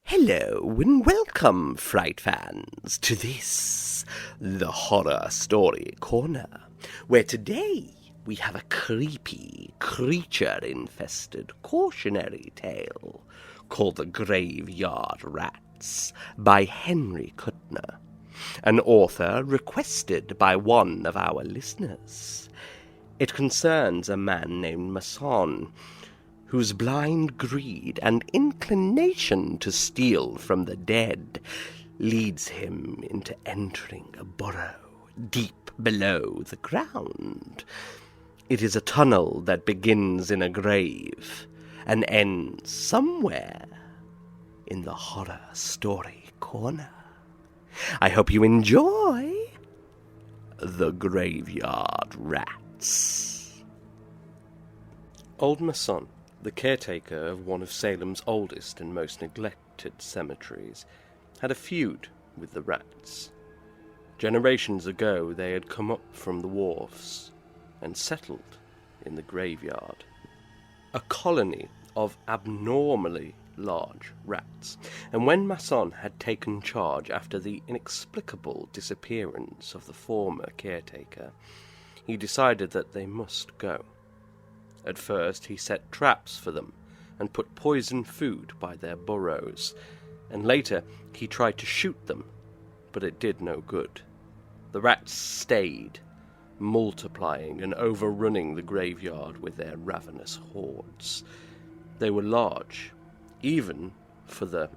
Hello and welcome, Fright fans, to this, the Horror Story Corner, where today we have a creepy, creature-infested cautionary tale called The Graveyard Rats by Henry Kuttner, an author requested by one of our listeners. It concerns a man named Masson, whose blind greed and inclination to steal from the dead leads him into entering a burrow deep below the ground. It is a tunnel that begins in a grave and ends somewhere in the Horror Story Corner. I hope you enjoy The Graveyard Rats. Old Masson, the caretaker of one of Salem's oldest and most neglected cemeteries, had a feud with the rats. Generations ago they had come up from the wharfs and settled in the graveyard. A colony of abnormally large rats, and when Masson had taken charge after the inexplicable disappearance of the former caretaker, he decided that they must go. At first he set traps for them and put poison food by their burrows, and later he tried to shoot them, but it did no good. The rats stayed, multiplying and overrunning the graveyard with their ravenous hordes. They were large, even for the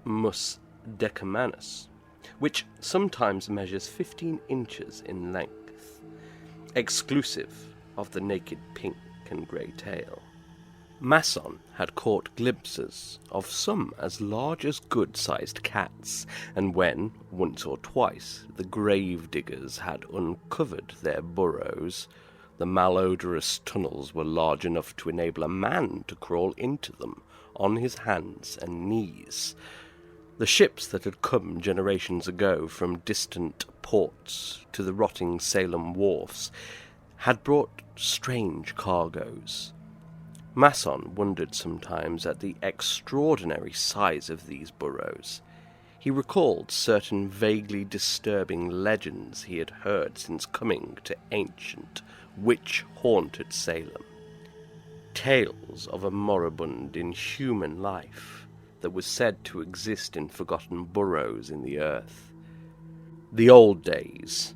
mus decumanus, which sometimes measures 15 inches in length, exclusive of the naked pink and grey tail. Masson had caught glimpses of some as large as good-sized cats, and when, once or twice, the grave diggers had uncovered their burrows, the malodorous tunnels were large enough to enable a man to crawl into them on his hands and knees. The ships that had come generations ago from distant ports to the rotting Salem wharfs had brought strange cargoes. Masson wondered sometimes at the extraordinary size of these burrows. He recalled certain vaguely disturbing legends he had heard since coming to ancient, witch-haunted Salem. Tales of a moribund inhuman life that was said to exist in forgotten burrows in the earth. The old days,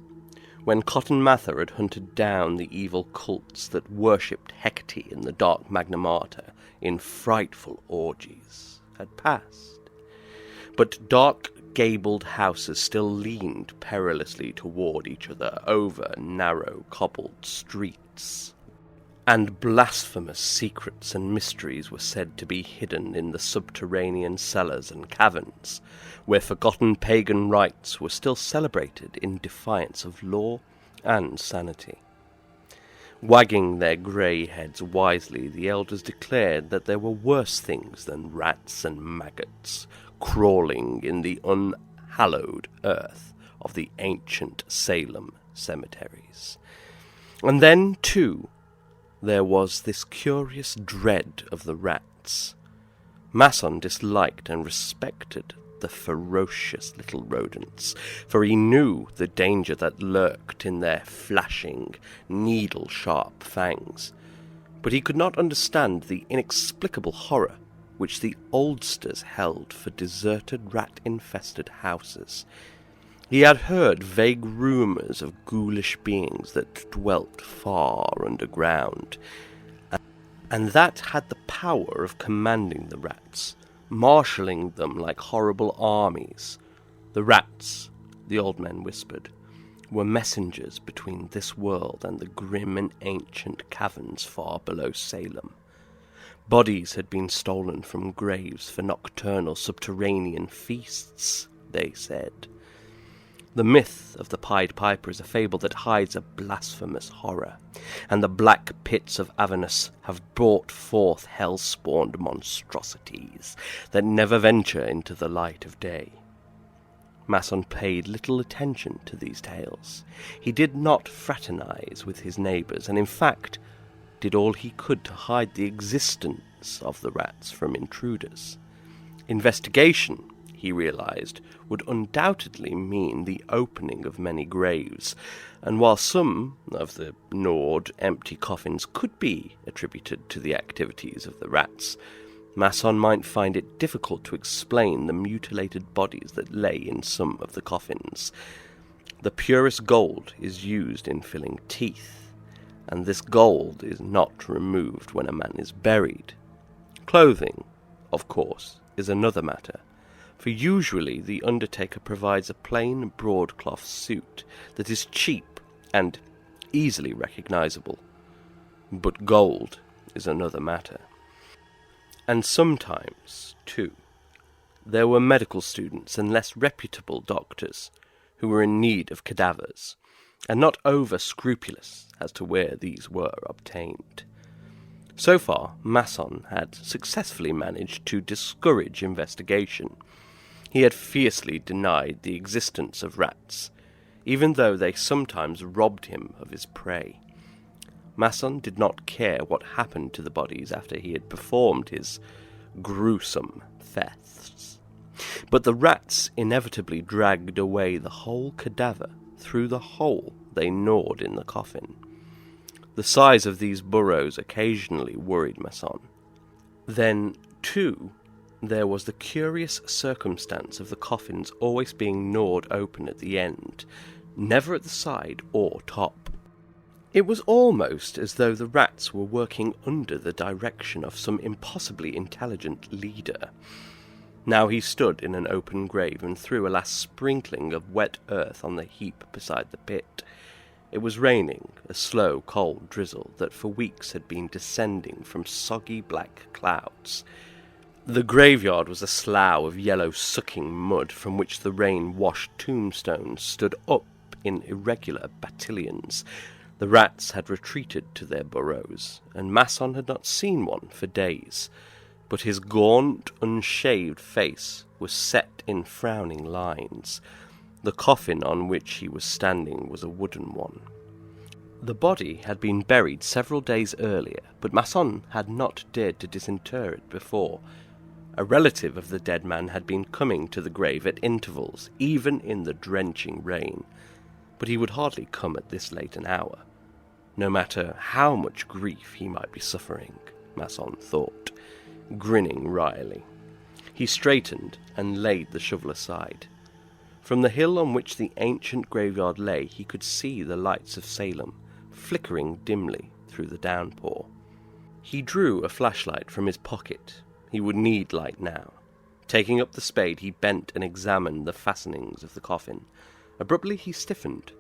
when Cotton Mather had hunted down the evil cults that worshipped Hecate in the dark Magna Mater in frightful orgies, had passed. But dark gabled houses still leaned perilously toward each other over narrow cobbled streets, and blasphemous secrets and mysteries were said to be hidden in the subterranean cellars and caverns, where forgotten pagan rites were still celebrated in defiance of law and sanity. Wagging their grey heads wisely, the elders declared that there were worse things than rats and maggots crawling in the unhallowed earth of the ancient Salem cemeteries. And then, too, there was this curious dread of the rats. Masson disliked and respected the ferocious little rodents, for he knew the danger that lurked in their flashing, needle-sharp fangs. But he could not understand the inexplicable horror which the oldsters held for deserted rat-infested houses. He had heard vague rumours of ghoulish beings that dwelt far underground, and that had the power of commanding the rats, marshalling them like horrible armies. The rats, the old men whispered, were messengers between this world and the grim and ancient caverns far below Salem. Bodies had been stolen from graves for nocturnal subterranean feasts, they said. The myth of the Pied Piper is a fable that hides a blasphemous horror, and the black pits of Avernus have brought forth hell-spawned monstrosities that never venture into the light of day. Masson paid little attention to these tales. He did not fraternize with his neighbours, and in fact did all he could to hide the existence of the rats from intruders. Investigation, he realized, would undoubtedly mean the opening of many graves, and while some of the gnawed, empty coffins could be attributed to the activities of the rats, Masson might find it difficult to explain the mutilated bodies that lay in some of the coffins. The purest gold is used in filling teeth, and this gold is not removed when a man is buried. Clothing, of course, is another matter, for usually the undertaker provides a plain broadcloth suit that is cheap and easily recognizable. But gold is another matter. And sometimes, too, there were medical students and less reputable doctors who were in need of cadavers, and not over-scrupulous as to where these were obtained. So far, Masson had successfully managed to discourage investigation. He had fiercely denied the existence of rats, even though they sometimes robbed him of his prey. Masson did not care what happened to the bodies after he had performed his gruesome thefts. But the rats inevitably dragged away the whole cadaver through the hole they gnawed in the coffin. The size of these burrows occasionally worried Masson. Then, too, there was the curious circumstance of the coffins always being gnawed open at the end, never at the side or top. It was almost as though the rats were working under the direction of some impossibly intelligent leader. Now he stood in an open grave and threw a last sprinkling of wet earth on the heap beside the pit. It was raining, a slow, cold drizzle that for weeks had been descending from soggy black clouds. The graveyard was a slough of yellow sucking mud from which the rain-washed tombstones stood up in irregular battalions. The rats had retreated to their burrows, and Masson had not seen one for days, but his gaunt, unshaved face was set in frowning lines. The coffin on which he was standing was a wooden one. The body had been buried several days earlier, but Masson had not dared to disinter it before. A relative of the dead man had been coming to the grave at intervals, even in the drenching rain, but he would hardly come at this late an hour, no matter how much grief he might be suffering, Masson thought, grinning wryly. He straightened and laid the shovel aside. From the hill on which the ancient graveyard lay, he could see the lights of Salem, flickering dimly through the downpour. He drew a flashlight from his pocket. He would need light now. Taking up the spade, he bent and examined the fastenings of the coffin. Abruptly he stiffened.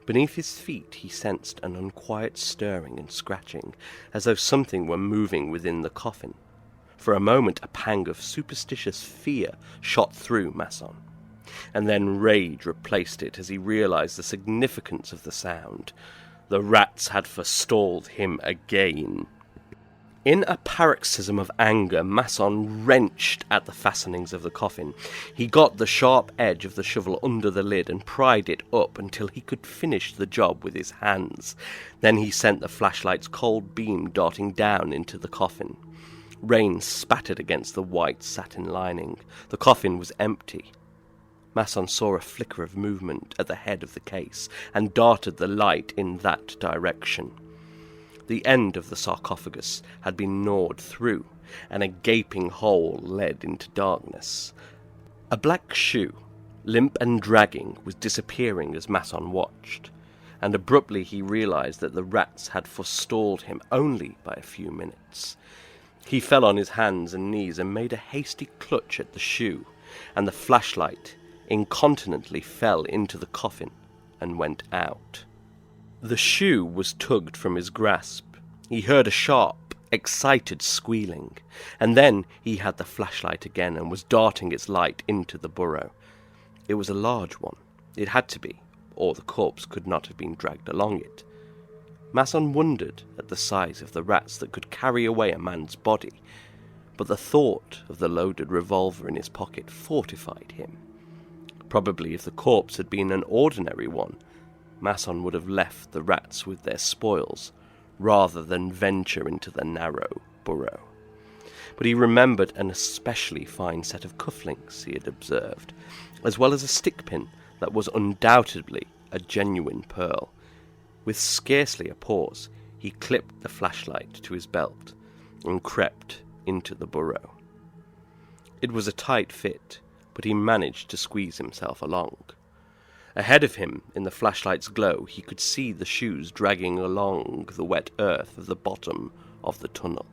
Beneath his feet he sensed an unquiet stirring and scratching, as though something were moving within the coffin. For a moment a pang of superstitious fear shot through Masson, and then rage replaced it as he realized the significance of the sound. The rats had forestalled him again. In a paroxysm of anger, Masson wrenched at the fastenings of the coffin. He got the sharp edge of the shovel under the lid and pried it up until he could finish the job with his hands. Then he sent the flashlight's cold beam darting down into the coffin. Rain spattered against the white satin lining. The coffin was empty. Masson saw a flicker of movement at the head of the case and darted the light in that direction. The end of the sarcophagus had been gnawed through, and a gaping hole led into darkness. A black shoe, limp and dragging, was disappearing as Masson watched, and abruptly he realized that the rats had forestalled him only by a few minutes. He fell on his hands and knees and made a hasty clutch at the shoe, and the flashlight incontinently fell into the coffin and went out. The shoe was tugged from his grasp. He heard a sharp, excited squealing, and then he had the flashlight again and was darting its light into the burrow. It was a large one. It had to be, or the corpse could not have been dragged along it. Masson wondered at the size of the rats that could carry away a man's body, but the thought of the loaded revolver in his pocket fortified him. Probably if the corpse had been an ordinary one, Masson would have left the rats with their spoils, rather than venture into the narrow burrow. but he remembered an especially fine set of cufflinks he had observed, as well as a stick pin that was undoubtedly a genuine pearl. With scarcely a pause, he clipped the flashlight to his belt and crept into the burrow. It was a tight fit, but he managed to squeeze himself along. Ahead of him, in the flashlight's glow, he could see the shoes dragging along the wet earth of the bottom of the tunnel.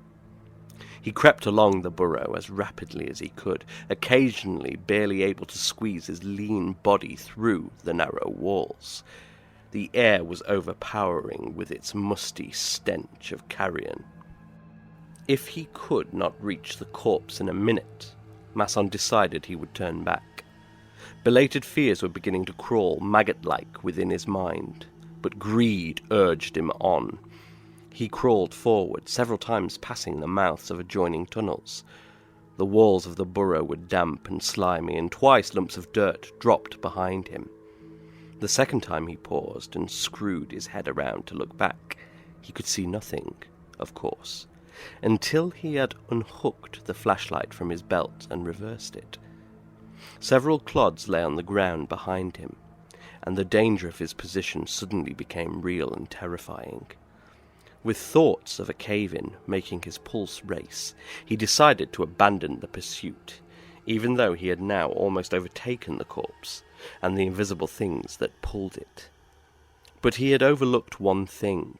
He crept along the burrow as rapidly as he could, occasionally barely able to squeeze his lean body through the narrow walls. The air was overpowering with its musty stench of carrion. If he could not reach the corpse in a minute, Masson decided he would turn back. Belated fears were beginning to crawl maggot-like within his mind, but greed urged him on. He crawled forward, several times passing the mouths of adjoining tunnels. The walls of the burrow were damp and slimy, and twice lumps of dirt dropped behind him. The second time he paused and screwed his head around to look back. He could see nothing, of course, until he had unhooked the flashlight from his belt and reversed it. Several clods lay on the ground behind him, and the danger of his position suddenly became real and terrifying. With thoughts of a cave-in making his pulse race, he decided to abandon the pursuit, even though he had now almost overtaken the corpse and the invisible things that pulled it. But he had overlooked one thing.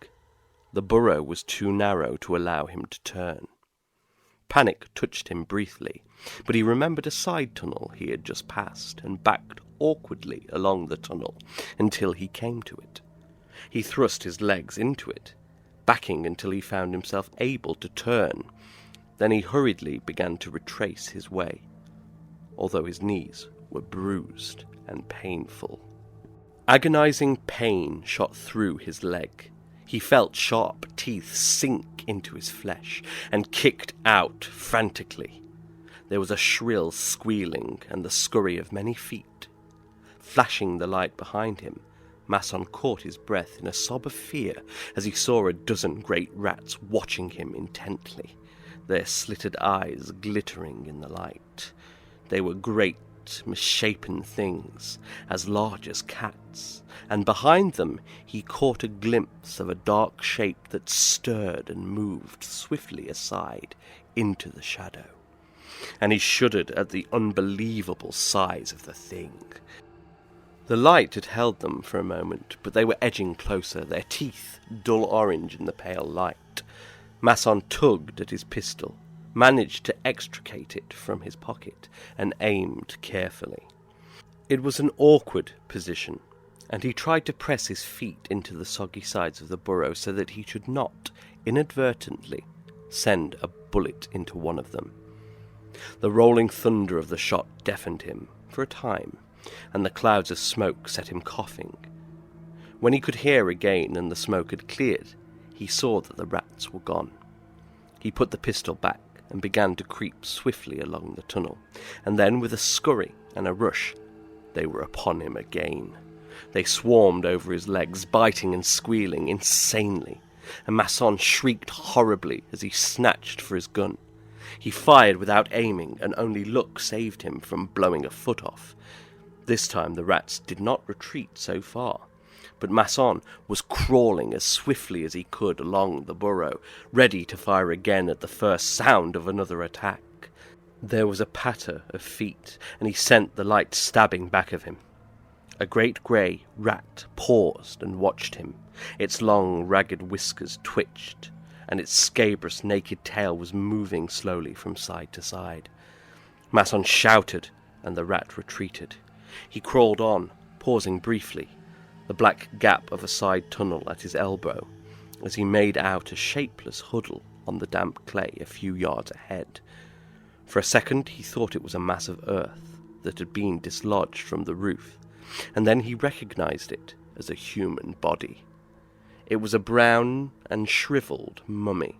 The burrow was too narrow to allow him to turn. Panic touched him briefly, but he remembered a side tunnel he had just passed and backed awkwardly along the tunnel until he came to it. He thrust his legs into it, backing until he found himself able to turn. Then he hurriedly began to retrace his way, although his knees were bruised and painful. Agonizing pain shot through his leg. He felt sharp teeth sink into his flesh and kicked out frantically. There was a shrill squealing and the scurry of many feet. Flashing the light behind him, Masson caught his breath in a sob of fear as he saw a dozen great rats watching him intently, their slitted eyes glittering in the light. They were great, misshapen things, as large as cats, and behind them he caught a glimpse of a dark shape that stirred and moved swiftly aside into the shadow. And he shuddered at the unbelievable size of the thing. The light had held them for a moment, but they were edging closer, their teeth dull orange in the pale light. Masson tugged at his pistol, managed to extricate it from his pocket, and aimed carefully. It was an awkward position, and he tried to press his feet into the soggy sides of the burrow so that he should not, inadvertently, send a bullet into one of them. The rolling thunder of the shot deafened him, for a time, and the clouds of smoke set him coughing. When he could hear again and the smoke had cleared, he saw that the rats were gone. He put the pistol back and began to creep swiftly along the tunnel, and then, with a scurry and a rush, they were upon him again. They swarmed over his legs, biting and squealing insanely, and Masson shrieked horribly as he snatched for his gun. He fired without aiming, and only luck saved him from blowing a foot off. This time the rats did not retreat so far, but Masson was crawling as swiftly as he could along the burrow, ready to fire again at the first sound of another attack. There was a patter of feet, and he sent the light stabbing back of him. A great grey rat paused and watched him. Its long, ragged whiskers twitched, and its scabrous, naked tail was moving slowly from side to side. Masson shouted, and the rat retreated. He crawled on, pausing briefly, the black gap of a side tunnel at his elbow, as he made out a shapeless huddle on the damp clay a few yards ahead. For a second he thought it was a mass of earth that had been dislodged from the roof, and then he recognized it as a human body. It was a brown and shriveled mummy,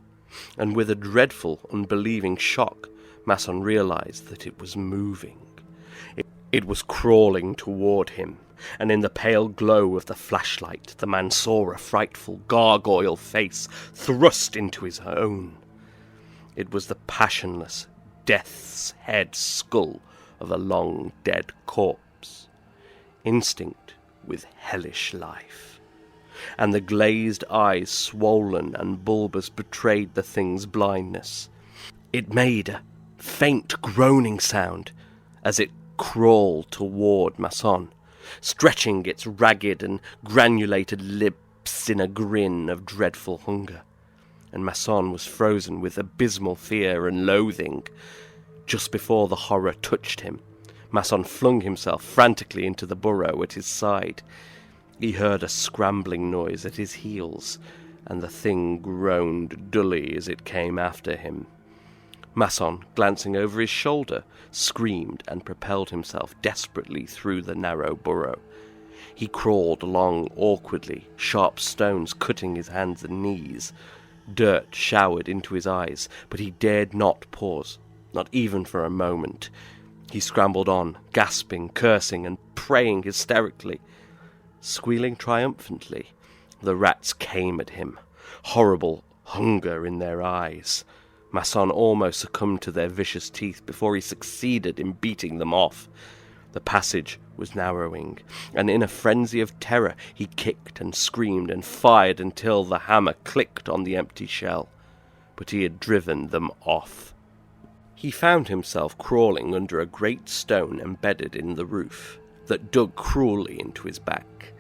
and with a dreadful, unbelieving shock, Masson realized that it was moving. It was crawling toward him, and in the pale glow of the flashlight the man saw a frightful gargoyle face thrust into his own. It was the passionless, death's head skull of a long-dead corpse, instinct with hellish life. And the glazed eyes, swollen and bulbous, betrayed the thing's blindness. It made a faint groaning sound as it crawled toward Masson, stretching its ragged and granulated lips in a grin of dreadful hunger. And Masson was frozen with abysmal fear and loathing. Just before the horror touched him, Masson flung himself frantically into the burrow at his side. He heard a scrambling noise at his heels, and the thing groaned dully as it came after him. Masson, glancing over his shoulder, screamed and propelled himself desperately through the narrow burrow. He crawled along awkwardly, sharp stones cutting his hands and knees. Dirt showered into his eyes, but he dared not pause, not even for a moment. He scrambled on, gasping, cursing, and praying hysterically. Squealing triumphantly, the rats came at him, horrible hunger in their eyes. Masson almost succumbed to their vicious teeth before he succeeded in beating them off. The passage was narrowing, and in a frenzy of terror he kicked and screamed and fired until the hammer clicked on the empty shell. But he had driven them off. He found himself crawling under a great stone embedded in the roof that dug cruelly into his back.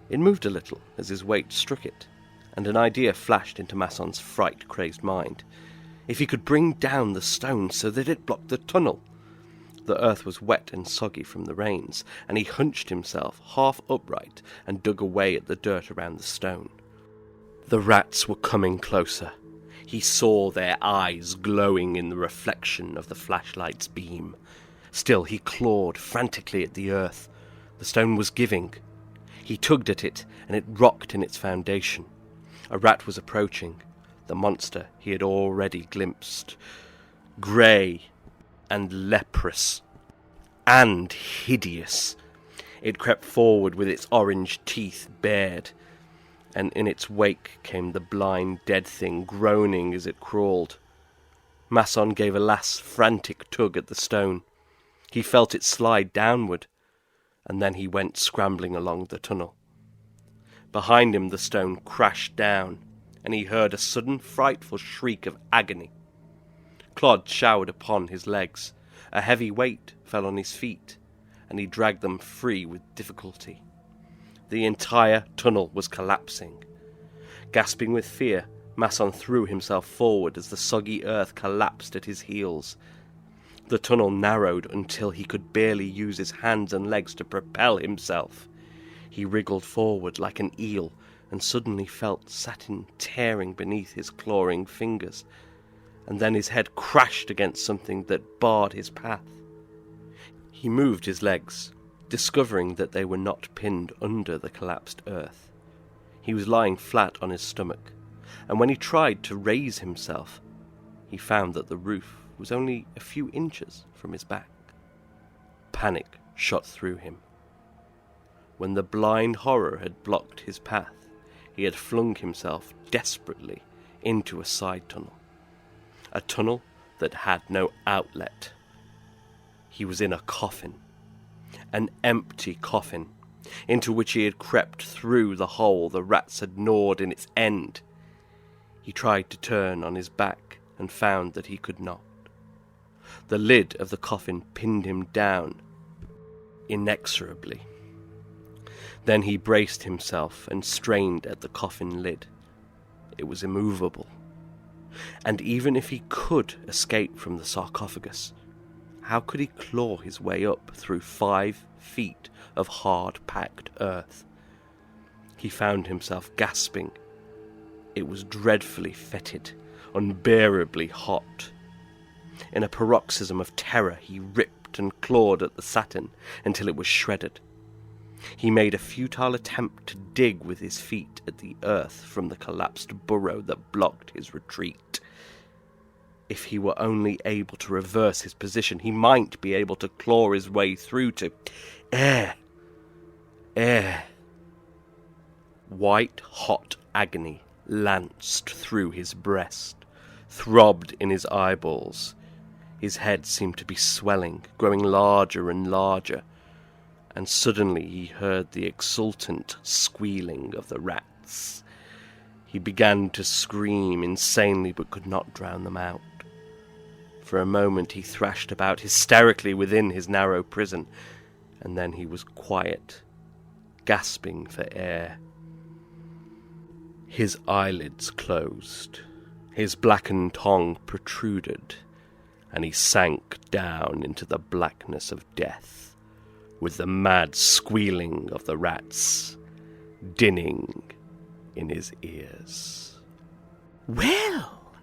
It moved a little as his weight struck it, and an idea flashed into Masson's fright-crazed mind. If he could bring down the stone so that it blocked the tunnel. The earth was wet and soggy from the rains, and he hunched himself half upright and dug away at the dirt around the stone. The rats were coming closer. He saw their eyes glowing in the reflection of the flashlight's beam. Still he clawed frantically at the earth. The stone was giving. He tugged at it, and it rocked in its foundation. A rat was approaching, the monster he had already glimpsed. Grey and leprous and hideous. It crept forward with its orange teeth bared, and in its wake came the blind dead thing, groaning as it crawled. Masson gave a last frantic tug at the stone. He felt it slide downward, and then he went scrambling along the tunnel. Behind him the stone crashed down, and he heard a sudden frightful shriek of agony. Clod showered upon his legs. A heavy weight fell on his feet, and he dragged them free with difficulty. The entire tunnel was collapsing. Gasping with fear, Masson threw himself forward as the soggy earth collapsed at his heels. The tunnel narrowed until he could barely use his hands and legs to propel himself. He wriggled forward like an eel, and suddenly felt satin tearing beneath his clawing fingers, and then his head crashed against something that barred his path. He moved his legs, discovering that they were not pinned under the collapsed earth. He was lying flat on his stomach, and when he tried to raise himself, he found that the roof was only a few inches from his back. Panic shot through him. When the blind horror had blocked his path, he had flung himself desperately into a side tunnel. A tunnel that had no outlet. He was in a coffin. An empty coffin, into which he had crept through the hole the rats had gnawed in its end. He tried to turn on his back and found that he could not. The lid of the coffin pinned him down inexorably. Then he braced himself and strained at the coffin lid. It was immovable. And even if he could escape from the sarcophagus, how could he claw his way up through 5 feet of hard-packed earth? He found himself gasping. It was dreadfully fetid, unbearably hot. In a paroxysm of terror, he ripped and clawed at the satin until it was shredded. He made a futile attempt to dig with his feet at the earth from the collapsed burrow that blocked his retreat. If he were only able to reverse his position, he might be able to claw his way through to air. White-hot agony lanced through his breast. throbbed in his eyeballs. His head seemed to be swelling, growing larger and larger, and suddenly he heard the exultant squealing of the rats. He began to scream insanely but could not drown them out. For a moment he thrashed about hysterically within his narrow prison, and then he was quiet, gasping for air. His eyelids closed, his blackened tongue protruded, and he sank down into the blackness of death, with the mad squealing of the rats dinning in his ears. Well,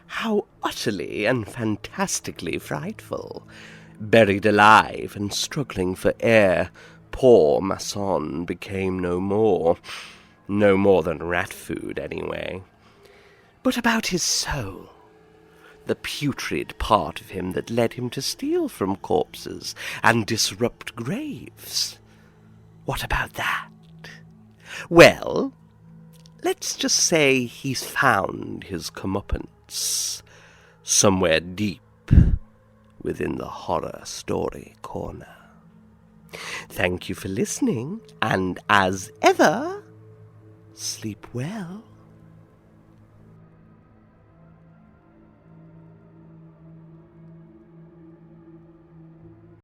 how utterly and fantastically frightful! Buried alive and struggling for air, poor Masson became no more than rat food, anyway. But about his soul, the putrid part of him that led him to steal from corpses and disrupt graves, what about that? Well, let's just say he's found his comeuppance somewhere deep within the horror story corner. Thank you for listening, and as ever, sleep well.